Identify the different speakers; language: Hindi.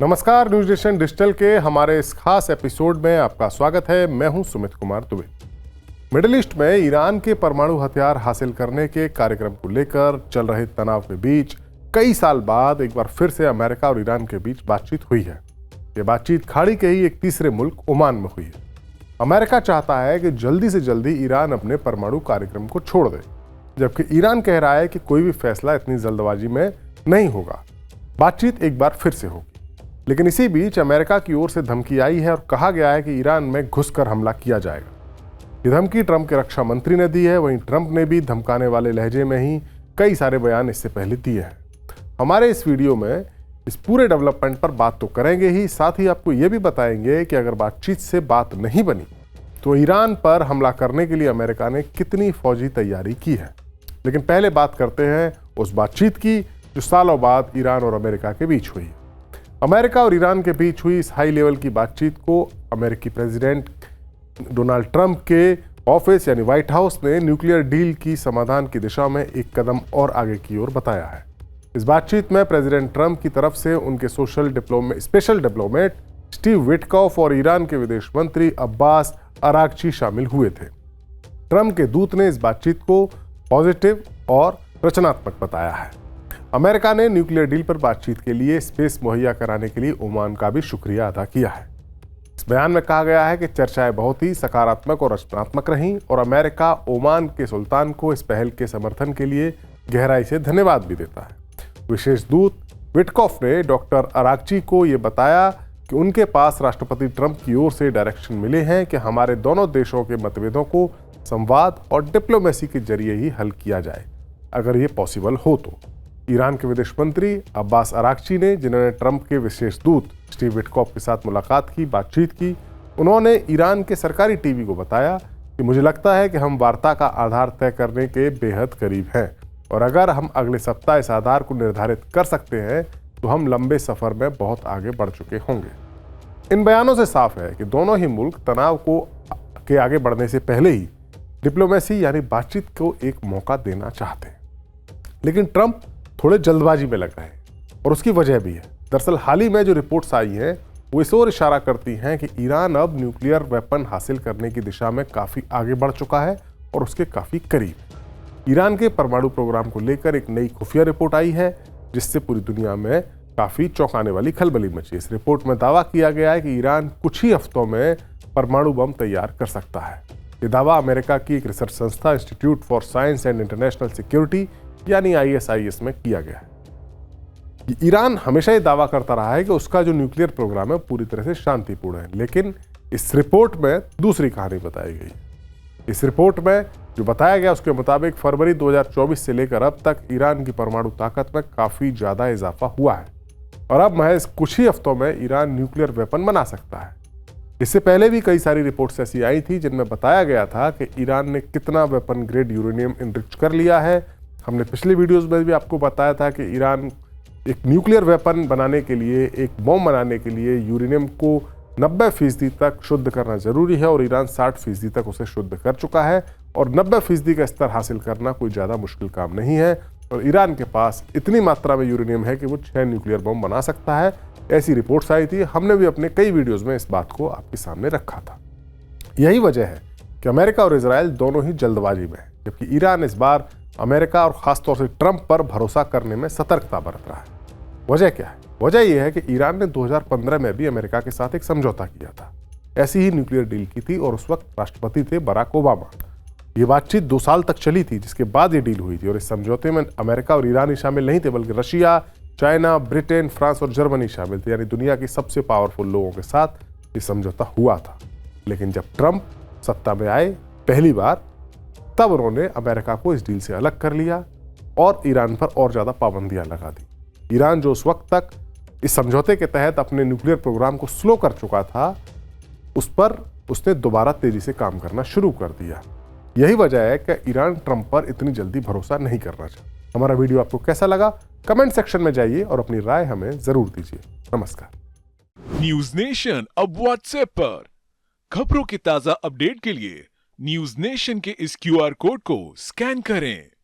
Speaker 1: नमस्कार, न्यूज नेशन डिजिटल के हमारे इस खास एपिसोड में आपका स्वागत है। मैं हूं सुमित कुमार दुबे। मिडिल ईस्ट में ईरान के परमाणु हथियार हासिल करने के कार्यक्रम को लेकर चल रहे तनाव के बीच कई साल बाद एक बार फिर से अमेरिका और ईरान के बीच बातचीत हुई है। ये बातचीत खाड़ी के ही एक तीसरे मुल्क ओमान में हुई है। अमेरिका चाहता है कि जल्दी से जल्दी ईरान अपने परमाणु कार्यक्रम को छोड़ दे, जबकि ईरान कह रहा है कि कोई भी फैसला इतनी जल्दबाजी में नहीं होगा, बातचीत एक बार फिर से होगी। लेकिन इसी बीच अमेरिका की ओर से धमकी आई है और कहा गया है कि ईरान में घुसकर हमला किया जाएगा। ये धमकी ट्रंप के रक्षा मंत्री ने दी है। वहीं ट्रंप ने भी धमकाने वाले लहजे में ही कई सारे बयान इससे पहले दिए हैं। हमारे इस वीडियो में इस पूरे डेवलपमेंट पर बात तो करेंगे ही, साथ ही आपको ये भी बताएंगे कि अगर बातचीत से बात नहीं बनी तो ईरान पर हमला करने के लिए अमेरिका ने कितनी फौजी तैयारी की है। लेकिन पहले बात करते हैं उस बातचीत की जो सालों बाद ईरान और अमेरिका के बीच हुई। अमेरिका और ईरान के बीच हुई इस हाई लेवल की बातचीत को अमेरिकी प्रेसिडेंट डोनाल्ड ट्रंप के ऑफिस यानी व्हाइट हाउस ने न्यूक्लियर डील की समाधान की दिशा में एक कदम और आगे की ओर बताया है। इस बातचीत में प्रेसिडेंट ट्रंप की तरफ से उनके स्पेशल डिप्लोमेट स्टीव विटकॉफ और ईरान के विदेश मंत्री अब्बास अरागची शामिल हुए थे। ट्रंप के दूत ने इस बातचीत को पॉजिटिव और रचनात्मक बताया है। अमेरिका ने न्यूक्लियर डील पर बातचीत के लिए स्पेस मुहैया कराने के लिए ओमान का भी शुक्रिया अदा किया है। इस बयान में कहा गया है कि चर्चाएं बहुत ही सकारात्मक और रचनात्मक रहीं और अमेरिका ओमान के सुल्तान को इस पहल के समर्थन के लिए गहराई से धन्यवाद भी देता है। विशेष दूत विटकॉफ ने डॉक्टर अरागची को ये बताया कि उनके पास राष्ट्रपति ट्रंप की ओर से डायरेक्शन मिले हैं कि हमारे दोनों देशों के मतभेदों को संवाद और डिप्लोमेसी के जरिए ही हल किया जाए, अगर ये पॉसिबल हो तो। ईरान के विदेश मंत्री अब्बास अरागची ने, जिन्होंने ट्रंप के विशेष दूत स्टीव विटकॉफ के साथ मुलाकात की, बातचीत की, उन्होंने ईरान के सरकारी टीवी को बताया कि मुझे लगता है कि हम वार्ता का आधार तय करने के बेहद करीब हैं और अगर हम अगले सप्ताह इस आधार को निर्धारित कर सकते हैं तो हम लंबे सफर में बहुत आगे बढ़ चुके होंगे। इन बयानों से साफ है कि दोनों ही मुल्क तनाव के आगे बढ़ने से पहले ही डिप्लोमेसी यानी बातचीत को एक मौका देना चाहते हैं। लेकिन ट्रंप थोड़े जल्दबाजी में लग रहे हैं और उसकी वजह भी है। दरअसल हाल ही में जो रिपोर्ट्स आई हैं वो इस ओर इशारा करती हैं कि ईरान अब न्यूक्लियर वेपन हासिल करने की दिशा में काफ़ी आगे बढ़ चुका है और उसके काफ़ी करीब है। ईरान के परमाणु प्रोग्राम को लेकर एक नई खुफिया रिपोर्ट आई है जिससे पूरी दुनिया में काफ़ी चौंकाने वाली खलबली मची। इस रिपोर्ट में दावा किया गया है कि ईरान कुछ ही हफ्तों में परमाणु बम तैयार कर सकता है। ये दावा अमेरिका की एक रिसर्च संस्था institute for science and international security यानी ISIS में किया गया है। ईरान हमेशा ये दावा करता रहा है कि उसका जो न्यूक्लियर प्रोग्राम है पूरी तरह से शांतिपूर्ण है, लेकिन इस रिपोर्ट में दूसरी कहानी बताई गई। इस रिपोर्ट में जो बताया गया उसके मुताबिक फरवरी 2024 से लेकर अब तक ईरान की परमाणु ताकत में काफी ज्यादा इजाफा हुआ है और अब महज कुछ ही हफ्तों में ईरान न्यूक्लियर वेपन बना सकता है। इससे पहले भी कई सारी रिपोर्ट्स ऐसी आई थी जिनमें बताया गया था कि ईरान ने कितना वेपन ग्रेड यूरेनियम इनरिच कर लिया है। हमने पिछले वीडियोस में भी आपको बताया था कि ईरान एक न्यूक्लियर वेपन बनाने के लिए, एक बम बनाने के लिए यूरेनियम को 90% तक शुद्ध करना जरूरी है और ईरान 60% तक उसे शुद्ध कर चुका है और 90% का स्तर हासिल करना कोई ज़्यादा मुश्किल काम नहीं है और ईरान के पास इतनी मात्रा में यूरेनियम है कि वो 6 न्यूक्लियर बम बना सकता है। ऐसी रिपोर्ट्स आई थी। हमने भी अपने कई वीडियोज़ में इस बात को आपके सामने रखा था। यही वजह है कि अमेरिका और इजराइल दोनों ही जल्दबाजी में है, जबकि ईरान इस बार अमेरिका और खासतौर से ट्रंप पर भरोसा करने में सतर्कता बरत रहा है। वजह क्या है? वजह यह है कि ईरान ने 2015 में भी अमेरिका के साथ एक समझौता किया था। ऐसी ही न्यूक्लियर डील की थी और उस वक्त राष्ट्रपति थे बराक ओबामा। ये बातचीत 2 साल तक चली थी, जिसके बाद ये डील हुई थी और इस समझौते में अमेरिका और ईरान ही शामिल नहीं थे, बल्कि रशिया, चाइना, ब्रिटेन, फ्रांस और जर्मनी शामिल थे, यानी दुनिया की सबसे पावरफुल लोगों के साथ ये समझौता हुआ था। लेकिन जब ट्रंप सत्ता में आए पहली बार, तब उन्होंने अमेरिका को इस डील से अलग कर लिया और ईरान पर और ज्यादा पाबंदियां लगा दी। ईरान जो उस वक्त तक इस समझौते के तहत अपने न्यूक्लियर प्रोग्राम को स्लो कर चुका था, उस पर उसने दोबारा तेजी से काम करना शुरू कर दिया। यही वजह है कि ईरान ट्रंप पर इतनी जल्दी भरोसा नहीं करना चाहता। हमारा वीडियो आपको कैसा लगा? कमेंट सेक्शन में जाइए और अपनी राय हमें जरूर दीजिए। नमस्कार।
Speaker 2: न्यूज नेशन अब व्हाट्सएप पर खबरों की ताजा अपडेट के लिए न्यूज नेशन के इस QR कोड को स्कैन करें।